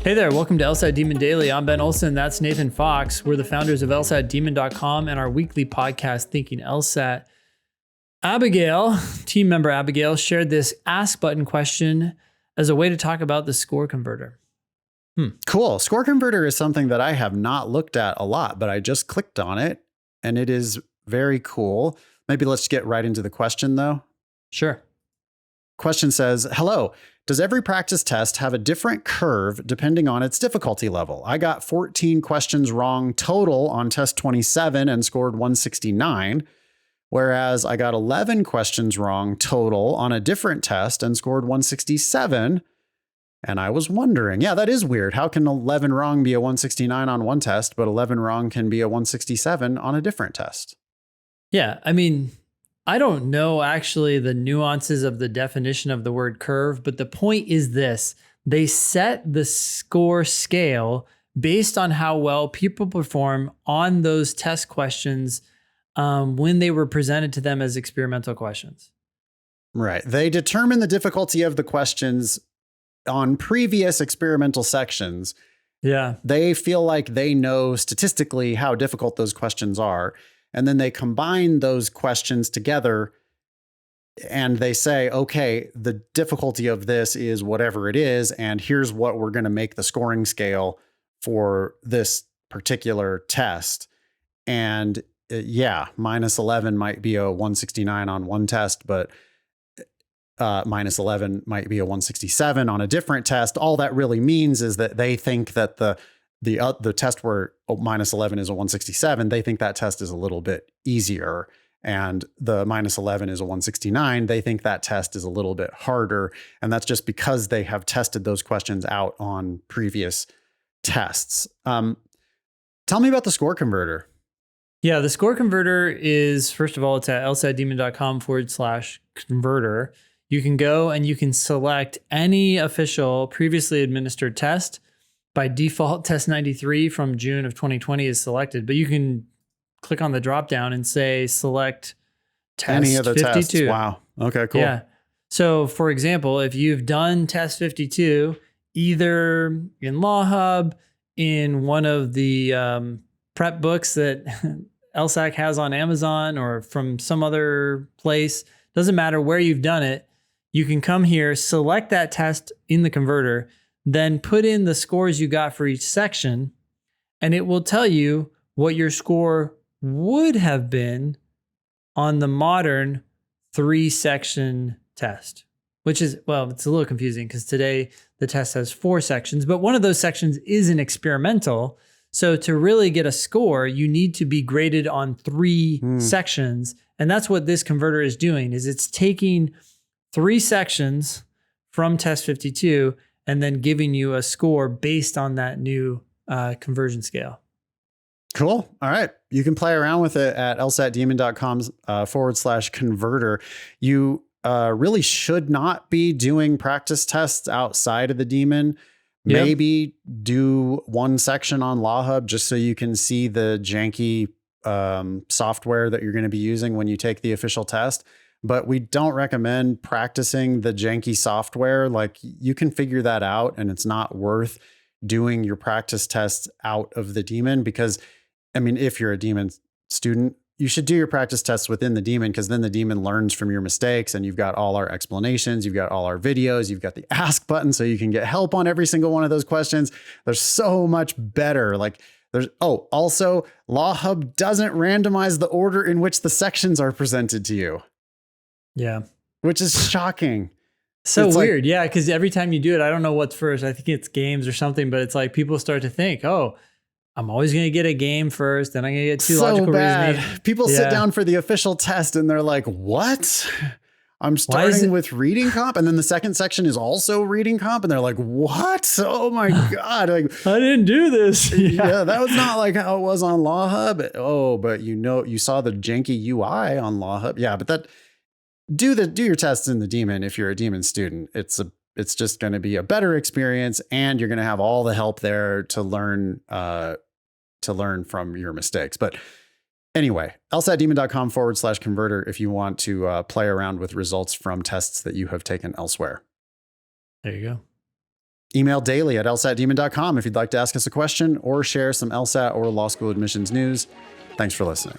Hey there, welcome to LSAT Demon Daily. I'm Ben Olson, that's Nathan Fox. We're the founders of LSATdemon.com and our weekly podcast, Thinking LSAT. Abigail, team member Abigail, shared this ask button question as a way to talk about the score converter. Cool. Score converter is something that I have not looked at a lot, but I just clicked on it and it is very cool. Maybe let's get right into the question though. Sure. Question says, hello, does every practice test have a different curve depending on its difficulty level? I got 14 questions wrong total on test 27 and scored 169, whereas I got 11 questions wrong total on a different test and scored 167. And I was wondering, yeah, that is weird. How can 11 wrong be a 169 on one test, but 11 wrong can be a 167 on a different test? Yeah, I mean, I don't know actually the nuances of the definition of the word curve, but the point is this. They set the score scale based on how well people perform on those test questions when they were presented to them as experimental questions. Right. They determine the difficulty of the questions on previous experimental sections. Yeah. They feel like they know statistically how difficult those questions are. And then they combine those questions together and they say, okay, the difficulty of this is whatever it is. And here's what we're going to make the scoring scale for this particular test. And yeah, minus 11 might be a 169 on one test, but minus 11 might be a 167 on a different test. All that really means is that they think that the test where minus 11 is a 167, they think that test is a little bit easier. And the minus 11 is a 169. They think that test is a little bit harder. And that's just because they have tested those questions out on previous tests. Tell me about the score converter. Yeah, the score converter is, first of all, it's at lsatdemon.com/converter. You can go and you can select any official previously administered test. By default, test 93 from June of 2020 is selected, but you can click on the drop down and say select test any of the 52. tests. Wow. Okay, cool. Yeah. So for example, if you've done test 52, either in Law Hub, in one of the prep books that LSAC has on Amazon or from some other place, doesn't matter where you've done it, you can come here, select that test in the converter, then put in the scores you got for each section, and it will tell you what your score would have been on the modern 3-section test, which is, well, it's a little confusing because today the test has 4 sections, but one of those sections is an experimental. So to really get a score, you need to be graded on 3 sections. And that's what this converter is doing, is it's taking 3 sections from test 52 and then giving you a score based on that new conversion scale. Cool. All right. You can play around with it at lsatdemon.com/converter. You really should not be doing practice tests outside of the Demon. Yep. Maybe do one section on Law Hub just so you can see the janky software that you're going to be using when you take the official test. But we don't recommend practicing the janky software. Like, you can figure that out, and it's not worth doing your practice tests out of the Demon because, I mean, if you're a Demon student, you should do your practice tests within the Demon because then the Demon learns from your mistakes, and you've got all our explanations, you've got all our videos, you've got the ask button so you can get help on every single one of those questions. They're so much better. Like, also Law Hub doesn't randomize the order in which the sections are presented to you. Yeah. Which is shocking. So it's weird. Yeah. Because every time you do it, I don't know what's first. I think it's games or something, but it's like people start to think, oh, I'm always going to get a game first. Then I'm going to get 2 logical reasoning. People sit down for the official test and they're like, what? I'm starting with reading comp. And then the second section is also reading comp. And they're like, what? Oh my God. Like, I didn't do this. Yeah, that was not like how it was on Law Hub. Oh, but you saw the janky UI on Law Hub. Yeah, but do your tests in the Demon if you're a Demon student. It's just going to be a better experience, and you're going to have all the help there to learn from your mistakes. But anyway, lsatdemon.com/converter if you want to play around with results from tests that you have taken elsewhere. There you go. Email daily at lsatdemon.com if you'd like to ask us a question or share some LSAT or law school admissions news. Thanks for listening.